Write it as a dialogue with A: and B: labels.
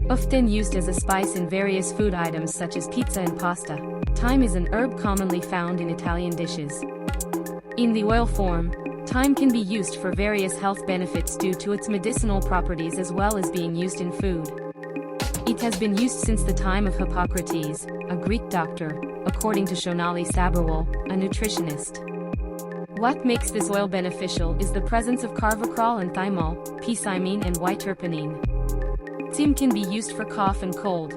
A: Often used as a spice in various food items such as pizza and pasta, thyme is an herb commonly found in Italian dishes. In the oil form, thyme can be used for various health benefits due to its medicinal properties as well as being used in food. It has been used since the time of Hippocrates, a Greek doctor, according to Shonali Sabherwal, a nutritionist. What makes this oil beneficial is the presence of carvacrol and thymol, p-cymene and y-terpinene. Thyme can be used for cough and cold.